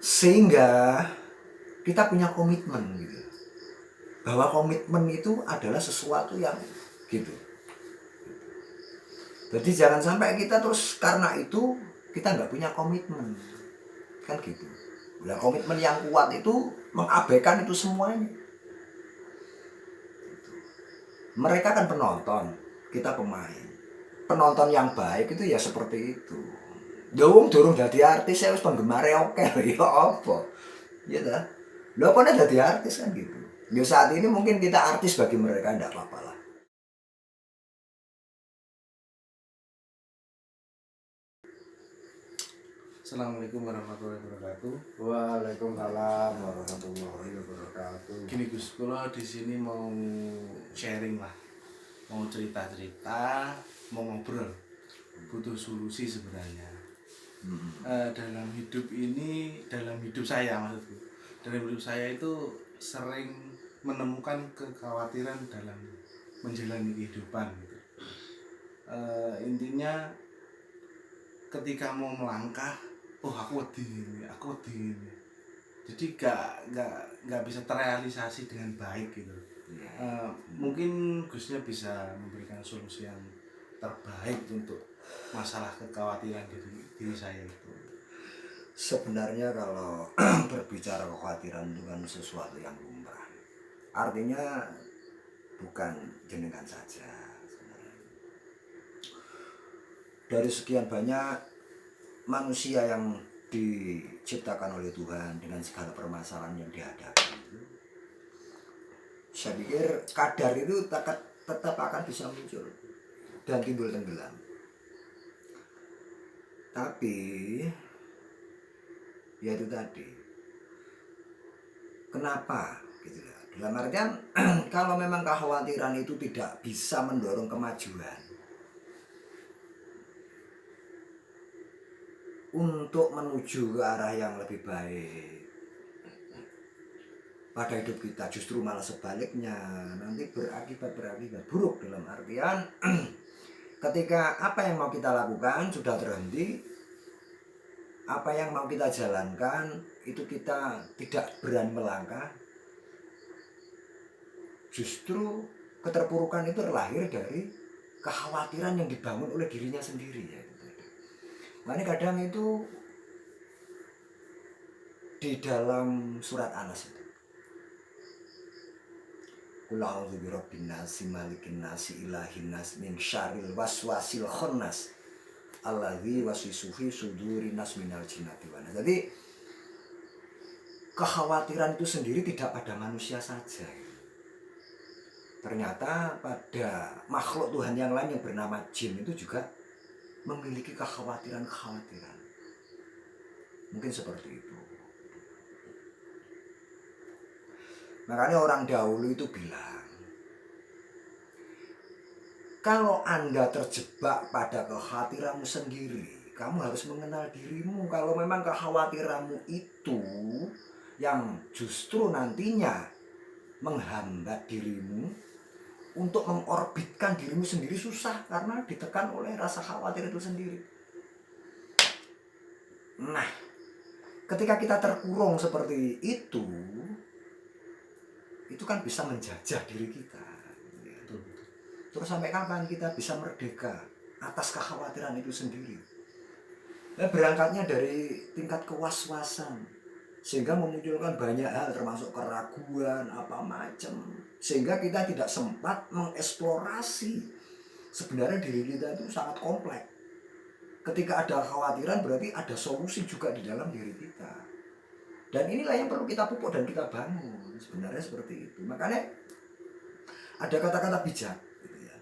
Sehingga kita punya komitmen gitu. Bahwa komitmen itu adalah sesuatu yang gitu. Jadi jangan sampai kita terus karena itu kita nggak punya komitmen, kan gitu. Nah, komitmen yang kuat itu mengabaikan itu semuanya. Mereka kan penonton, kita pemain. Penonton yang baik itu ya seperti itu. Dong durung dadi artis saya wis penggemare oke ya apa? Ya dah. Lho apa nek dadi artis kan gitu. Ya saat ini mungkin kita artis bagi mereka enggak apa-apa lah. Assalamualaikum warahmatullahi wabarakatuh. Waalaikumsalam warahmatullahi wabarakatuh. Gini Gus, kalau di sini mau sharing lah, mau cerita-cerita, mau ngobrol, butuh solusi sebenarnya. Dalam hidup ini, dalam hidup saya maksudku, dalam hidup saya itu sering menemukan kekhawatiran dalam menjalani kehidupan. Gitu. Intinya ketika mau melangkah, oh aku wedi ini. Jadi nggak bisa terrealisasi dengan baik gitu. Mungkin Gusnya bisa memberikan solusi yang terbaik untuk masalah kekhawatiran diri saya itu. Sebenarnya kalau berbicara kekhawatiran itu kan sesuatu yang lumrah. Artinya bukan jenengan saja sebenarnya. Dari sekian banyak manusia yang diciptakan oleh Tuhan dengan segala permasalahan yang dihadapi itu, saya pikir kadar itu tetap akan bisa muncul dan timbul tenggelam. Tapi ya itu tadi, kenapa gitu ya? Dalam artian kalau memang kekhawatiran itu tidak bisa mendorong kemajuan untuk menuju ke arah yang lebih baik pada hidup kita, justru malah sebaliknya nanti berakibat buruk. Dalam artian ketika apa yang mau kita lakukan sudah terhenti, apa yang mau kita jalankan itu kita tidak berani melangkah, justru keterpurukan itu terlahir dari kekhawatiran yang dibangun oleh dirinya sendiri ya. Makanya kadang itu di dalam surat Anas itu, Qul a'udzu birabbin nas, malikin nas, ilahin nas, min syarril waswasil khannas, alladzi waswisu fi sudurin nas minal jinnati wan nas. Jadi kekhawatiran itu sendiri tidak pada manusia saja. Ternyata pada makhluk Tuhan yang lain yang bernama jin itu juga memiliki kekhawatiran. Mungkin seperti itu. Makanya orang dahulu itu bilang, kalau Anda terjebak pada kekhawatiranmu sendiri, kamu harus mengenal dirimu. Kalau memang kekhawatiranmu itu yang justru nantinya menghambat dirimu untuk mengorbitkan dirimu sendiri, susah karena ditekan oleh rasa khawatir itu sendiri. Nah, ketika kita terkurung seperti itu kan bisa menjajah diri kita. Terus sampai kapan kita bisa merdeka atas kekhawatiran itu sendiri? Berangkatnya dari tingkat kewaswasan, sehingga memunculkan banyak hal termasuk keraguan apa macam, sehingga kita tidak sempat mengeksplorasi sebenarnya diri kita itu sangat kompleks. Ketika ada kekhawatiran berarti ada solusi juga di dalam diri kita, dan inilah yang perlu kita pupuk dan kita bangun. Sebenarnya seperti itu. Makanya ada kata-kata bijak gitu ya.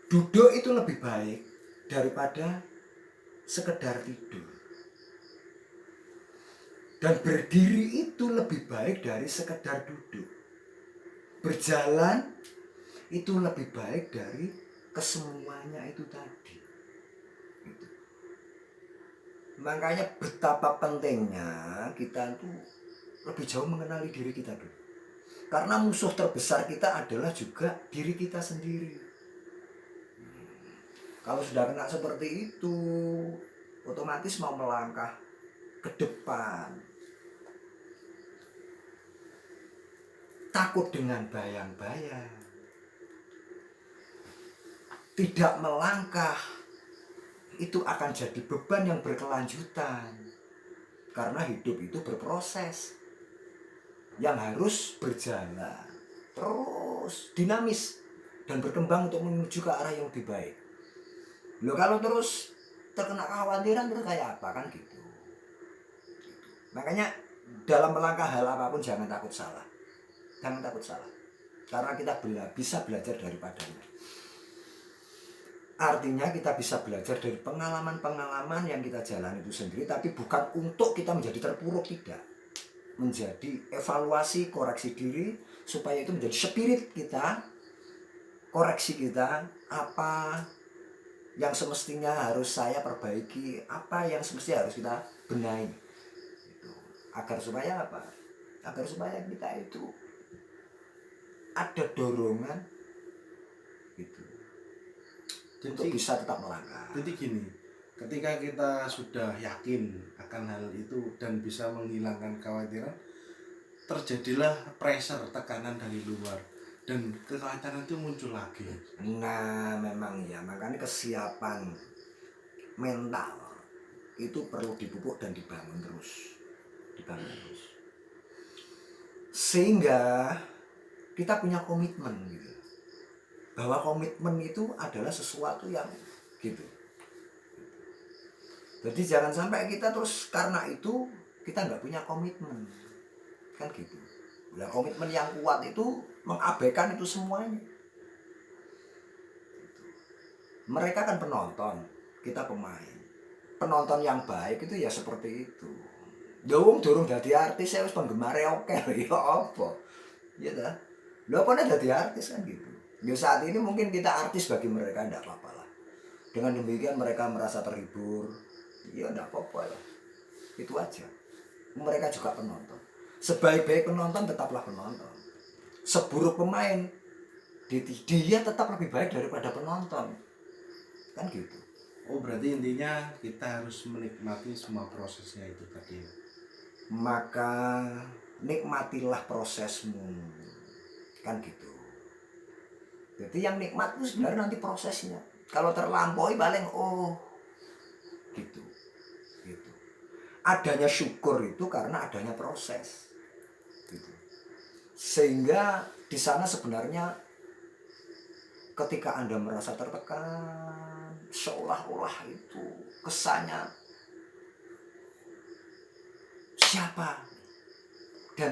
Duduk itu lebih baik daripada sekedar tidur, dan berdiri itu lebih baik dari sekedar duduk. Berjalan itu lebih baik dari kesemuanya itu tadi. Gitu. Makanya betapa pentingnya kita itu lebih jauh mengenali diri kita dulu. Karena musuh terbesar kita adalah juga diri kita sendiri. Kalau sudah kena seperti itu, otomatis mau melangkah ke depan, takut dengan bayang-bayang, tidak melangkah, itu akan jadi beban yang berkelanjutan. Karena hidup itu berproses yang harus berjalan terus dinamis dan berkembang untuk menuju ke arah yang lebih baik. Loh, kalau terus terkena kekhawatiran terus kayak apa kan gitu. Makanya dalam melangkah hal apapun jangan takut salah. Jangan takut salah. Karena kita bisa belajar daripadanya. Artinya kita bisa belajar dari pengalaman-pengalaman yang kita jalani itu sendiri, tapi bukan untuk kita menjadi terpuruk, tidak. Menjadi evaluasi, koreksi diri, supaya itu menjadi spirit kita, koreksi kita, apa yang semestinya harus saya perbaiki, apa yang semestinya harus kita benahi. Agar supaya apa? Agar supaya kita itu ada dorongan gitu, untuk bisa tetap melangkah. Jadi gini, ketika kita sudah yakin akan hal itu dan bisa menghilangkan kekhawatiran, terjadilah pressure, tekanan dari luar, dan kekhawatiran itu muncul lagi. Nah, memang ya, makanya kesiapan mental itu perlu dipupuk dan dibangun terus. Sehingga kita punya komitmen gitu. Bahwa komitmen itu adalah sesuatu yang gitu. Jadi jangan sampai kita terus karena itu kita nggak punya komitmen, kan gitu. Nah, komitmen yang kuat itu mengabaikan itu semuanya. Mereka kan penonton, kita pemain. Penonton yang baik itu ya seperti itu. Ya wong durung dadi artis ya wis penggemare oke ya apa. Ya ta. Lha apa nek dadi artis kan gitu. Ya saat ini mungkin kita artis bagi mereka enggak apa-apa lah. Dengan demikian mereka merasa terhibur. Ya enggak apa-apa lah. Itu aja. Mereka juga penonton. Sebaik-baik penonton tetaplah penonton. Seburuk pemain dia tetap lebih baik daripada penonton. Kan gitu. Oh, berarti intinya kita harus menikmati semua prosesnya itu tadi. Maka nikmatilah prosesmu, kan gitu. Jadi yang nikmat itu sebenarnya nanti prosesnya. Kalau terlampaui paling gitu. Adanya syukur itu karena adanya proses gitu. Sehingga di sana sebenarnya ketika Anda merasa tertekan, seolah-olah itu kesannya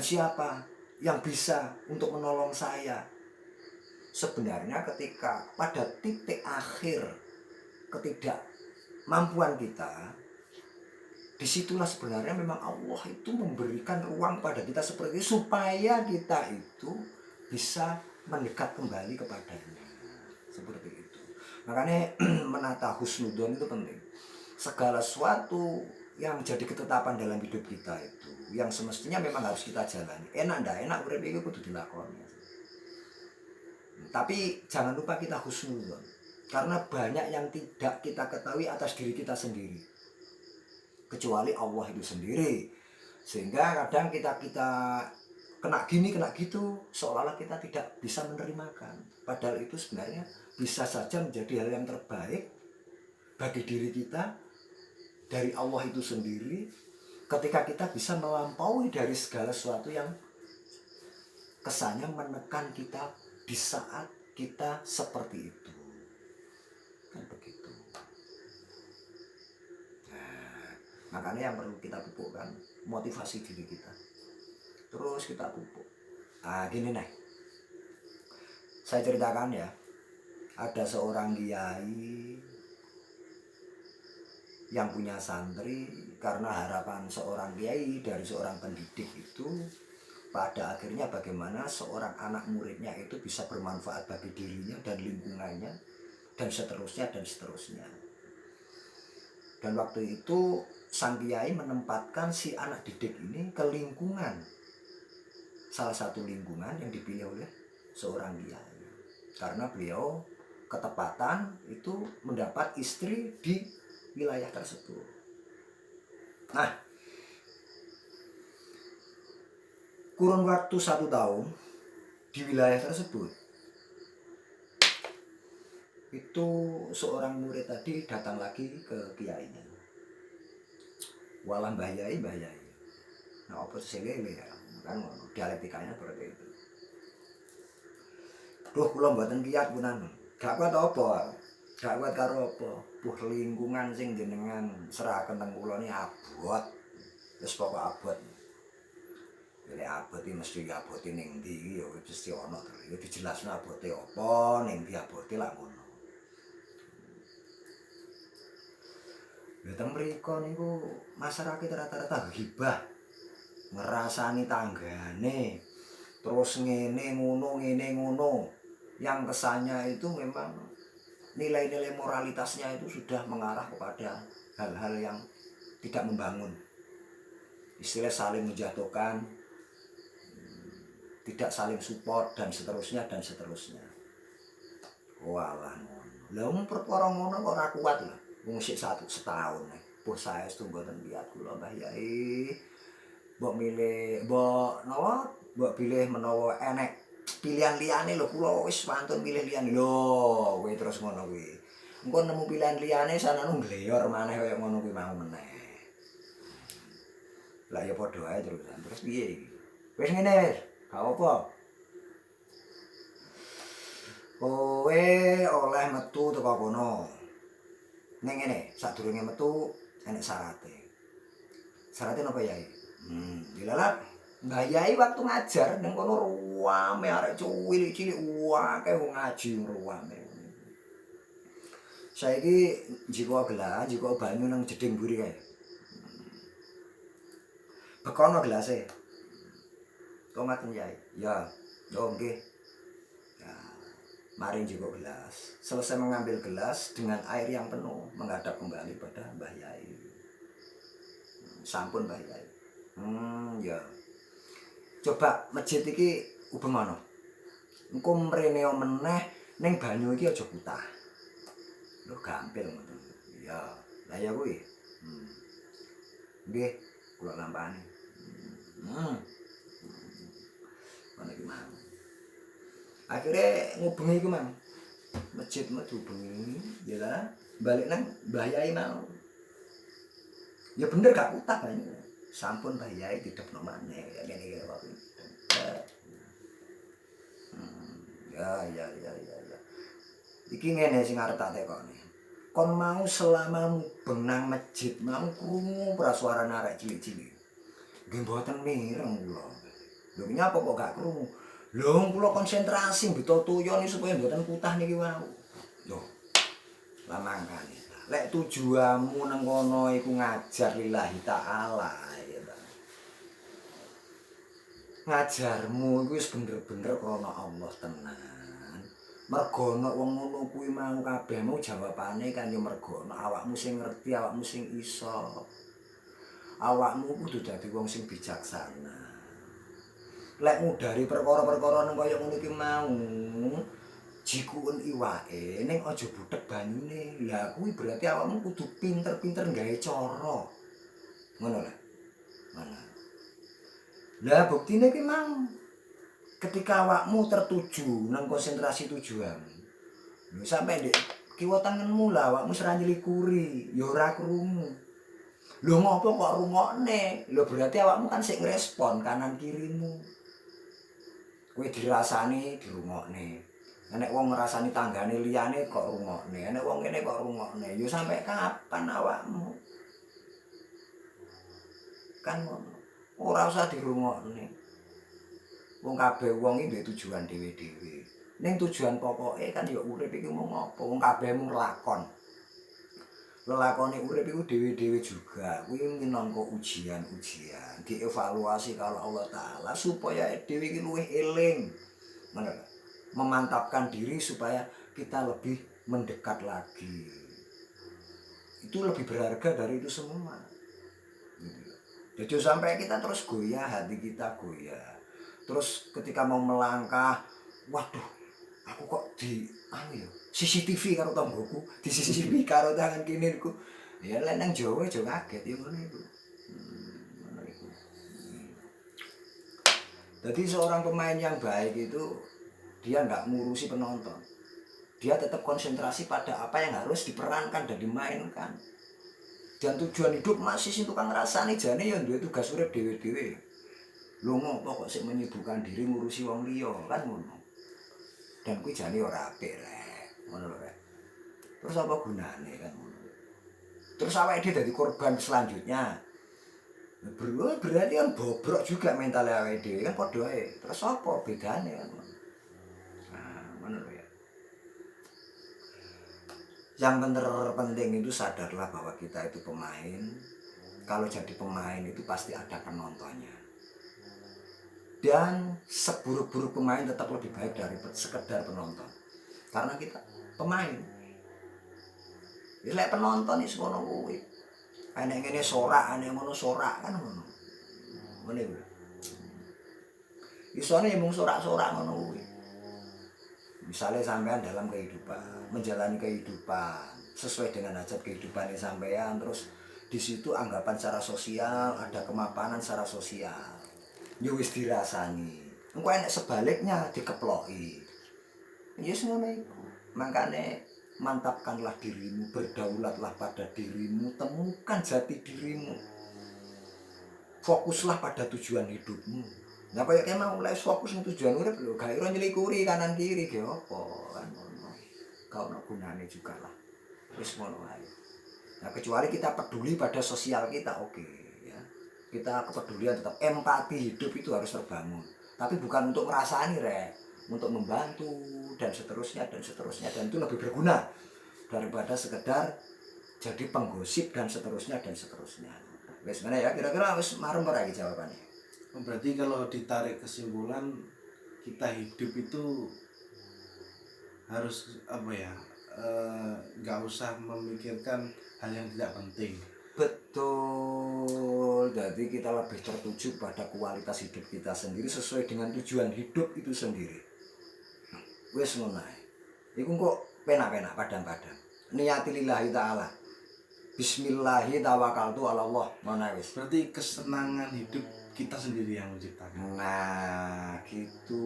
siapa yang bisa untuk menolong saya. Sebenarnya ketika pada titik akhir ketidakmampuan kita, disitulah sebenarnya memang Allah itu memberikan ruang pada kita seperti itu supaya kita itu bisa mendekat kembali kepadanya. Seperti itu. Makanya menata husnudzon itu penting. Segala sesuatu yang jadi ketetapan dalam hidup kita itu yang semestinya memang harus kita jalani. Enak ndak enak urip iki kudu dilakoni. Tapi jangan lupa kita husnudzon. Karena banyak yang tidak kita ketahui atas diri kita sendiri. Kecuali Allah itu sendiri. Sehingga kadang kita kena gini, kena gitu, seolah-olah kita tidak bisa menerimakan. Padahal itu sebenarnya bisa saja menjadi hal yang terbaik bagi diri kita dari Allah itu sendiri, ketika kita bisa melampaui dari segala sesuatu yang kesannya menekan kita di saat kita seperti itu. Kan begitu. Nah, makanya yang perlu kita pupukkan motivasi diri kita. Terus kita pupuk. Nah, gini nih. Saya ceritakan ya. Ada seorang kiai yang punya santri, karena harapan seorang kiai dari seorang pendidik itu pada akhirnya bagaimana seorang anak muridnya itu bisa bermanfaat bagi dirinya dan lingkungannya dan seterusnya. Dan waktu itu sang kiai menempatkan si anak didik ini ke lingkungan, salah satu lingkungan yang dipilih oleh seorang kiai, karena beliau ketepatan itu mendapat istri di wilayah tersebut. Nah, kurun waktu 1 tahun di wilayah tersebut itu seorang murid tadi datang lagi ke kiainya. Walah Mbah Yai. Nah, apa selele ya? Kan dialektikanya seperti itu. Duh, kula mboten kiyat punan. Gak kuat apa? Gak kuat karo apa? Puh lingkungan sing jenengan serahaken teng kula ni abot. Wis pokok abot. Nek abot iki mesti abote ning ndi ya mesti ana to. Ya dijelasno abote apa, ning ndi abote lak ngono. Ya teng mriko niku masyarakat rata-rata gibah. Ngerasani tanggane. Terus ngene ngono. Yang kesannya itu memang nilai-nilai moralitasnya itu sudah mengarah kepada hal-hal yang tidak membangun. Istilah saling menjatuhkan, tidak saling support dan seterusnya. Walah ngono. Lah wong perkara ngono kok ora kuat lho. Wong sik setahun. Puh saestu mboten lihat kula Mbah Yai. Mbok pilih menawa enek pilihan liyane lho kula wis pantun pilih liyane. Lho, kowe terus ngono kuwi. Engko nemu pilihan liyane sanane ngleyor maneh kaya ngono kuwi mau meneh. Lah ya padha ae terusan. Terus piye iki? Wis ngene, gak apa. Kowe oleh metu teko kono. Ning ngene, sadurunge metu enek syarate. Syarate napa Yai? Dilalat. Mbah Yai waktu ngajar ning kono ruwame arek cilik-cilik akeh wong ngaji ruwame. Saiki jiko gelas, jiko banyu nang jeding mburi kae. Bekono gelase. Kok ngaten Yai? Ya, yo nggih. Mari jiko gelas. Selesai mengambil gelas dengan air yang penuh menghadap kembali pada Mbah Yai. Sampun Mbah Yai. Ya. Coba masjid iki ubeng ana. Engko mrene meneh ning banyu iki aja kutah. Lho gampil ngoten. Ya, lah ya kuwi. Nggih, kula lampani. Ana iki mang. Akhirnya ngubengi iku mang. Masjid metu bengi, ya lah, balik nang Mbah Yai mau. Ya bener gak kutah banyu. Sampun Mbah Yai didepno maneh ngene kok. Ya. Iki ngene sing arep tak tekoni. Kon mau selama mubeng nang masjid mau krungu prasuarane arek cilik-cilik. Nggih mboten mireng kula. Lho nyapa kok gak krungu? Lho kula konsentrasi mbeta toyon supaya mboten kutah niki wau. Lho. Lah mangkane. Lek tujuanmu nang kono iku ngajar lillahi taala ya ta. Ngajarmu iku wis bener-bener krana Allah tenan. Mergo ana wong ngono kuwi mau kabeh mau jawabane kan ya mergo awakmu sing ngerti, awakmu sing iso. Awakmu kudu dadi wong sing bijaksana. Lek ngudari perkara-perkara nang kaya ngono iki mau, jikuken iwake ning aja butek banyune. Lah kuwi berarti awakmu kudu pinter-pinter gawe cara. Ngono lho. Lah buktine ki mang ketika awakmu tertuju nang konsentrasi tujuan. Lho sampe ndek kiwa tanganmu lah awakmu ora nyelikuri, ya ora krungu. Lho ngopo kok rungokne? Lho berarti awakmu kan sik ngrespon kanan kirimu. Kowe dirasani dirungokne. Nek wong ngrasani tanggane liyane kok rungokne, nek wong kene kok rungokne. Ya sampe kapan awakmu? Kan ngono. Ora usah dirungokne. Wong kabeh wong iki duwe tujuan dhewe-dhewe. Ning tujuan pokoke kan ya urip iki mung apa? Wong kabeh mung lakon. Lelakone urip iku dhewe-dhewe juga. Kuwi minangka ujian-ujian, dievaluasi kalau Allah Ta'ala supaya dhewe iki luwih eling. Memantapkan diri supaya kita lebih mendekat lagi. Itu lebih berharga dari itu semua. Jadi sampai kita terus goyah, hati kita goyah. Terus ketika mau melangkah, waduh, aku kok CCTV karo tanggoku, di CCTV karo tangan kiniku. Ya lek nang Jawa aja kaget ya ngono iku. Jadi seorang pemain yang baik itu dia nggak ngurusi penonton. Dia tetap konsentrasi pada apa yang harus diperankan dan dimainkan. Dan tujuan hidup masih sing tukang ngrasani jane ya duwe tugas urip dhewe-dhewe. Lho ngopo kok sik menyibukkan diri ngurusi wong liya kan ngono. Dan kuwi jane ora apik rek. Ngono lho rek. Terus apa gunane kan ngono. Terus awake dhewe dadi korban selanjutnya. Berarti kan bobrok juga mental awake dhewe kan padha ae. Terus apa bedane kan ngono. Nah, ngono lho ya. Yang penting itu sadarlah bahwa kita itu pemain. Kalau jadi pemain itu pasti ada penontonnya. Dan seburuk-buruk pemain tetap lebih baik dari sekedar penonton. Karena kita pemain. Lek penonton iki ngono kuwi. Enek ngene sorak, enek ngono sorak kan ngono. Ngene kuwi. Isone mung sorak-sorak ngono kuwi. Misalnya sampean dalam kehidupan, menjalani kehidupan sesuai dengan hajat kehidupan sampean, terus di situ anggapan secara sosial, ada kemapanan secara sosial. Ya wis dirasani. Engko enek sebaliknya dikeploki. Ya wis ngono iku. Makane mantapkanlah dirimu, berdaulatlah pada dirimu, temukan jati dirimu. Fokuslah pada tujuan hidupmu. Nah kaya mau mulai fokus ning tujuan urip lho, gak ira nyelikuri kanan kiri ge apa kan ngono. Gak ono gunane juga lah. Wis ngono ae. Nah kecuali kita peduli pada sosial kita oke ya. Kita kepedulian tetap empati hidup itu harus terbangun. Tapi bukan untuk merasani rek, untuk membantu dan seterusnya dan itu lebih berguna daripada sekedar jadi penggosip dan seterusnya. Wis mana ya kira-kira wis marem ora iki jawabannya. Berarti kalau ditarik kesimpulan kita hidup itu harus apa ya, nggak usah memikirkan hal yang tidak penting. Betul, jadi kita lebih tertuju pada kualitas hidup kita sendiri sesuai dengan tujuan hidup itu sendiri. Wes ngono ae. Iku kok penak-penak padang-padang. Niati lillahi ta'ala. Bismillahi tawakkaltu ala Allah. Ngono wis. Berarti kesenangan hidup kita sendiri yang menciptakan. Nah, gitu.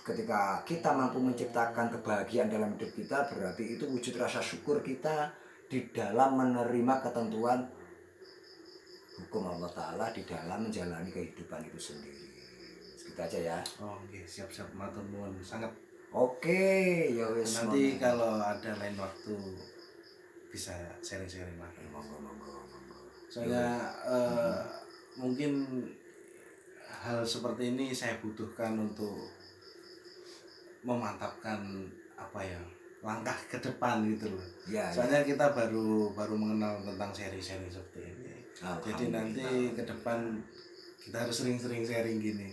Ketika kita mampu menciptakan kebahagiaan dalam hidup kita, berarti itu wujud rasa syukur kita di dalam menerima ketentuan hukum Allah Ta'ala di dalam menjalani kehidupan itu sendiri. Segitu aja ya. Oh, oke, siap-siap matur nuwun sangat. Oke, ya wis. Nanti kalau ada lain waktu bisa sharing-sharing lagi. Monggo. Soalnya mungkin hal seperti ini saya butuhkan untuk memantapkan apa ya, langkah ke depan gitu loh. Ya, soalnya kita baru mengenal tentang sharing-sharing seperti ini. Jadi nanti ke depan kita harus sering-sering sharing gini.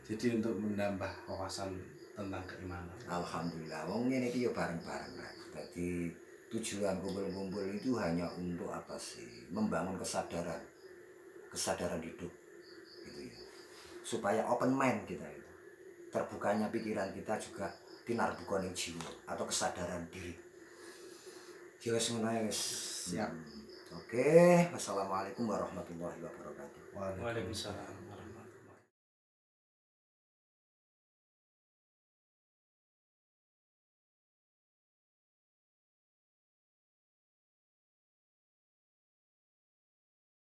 Jadi untuk menambah wawasan tentang keimanan. Alhamdulillah, wong ngene iki ya bareng-bareng. Jadi tujuan kumpul-kumpul itu hanya untuk apa sih? Membangun kesadaran hidup gitu ya. Supaya open mind kita itu. Terbukanya pikiran kita juga tinarbukane jiwa atau kesadaran diri. Ya wis ngono ya wis. Siap. Oke, wassalamualaikum warahmatullahi wabarakatuh. Waalaikumsalam.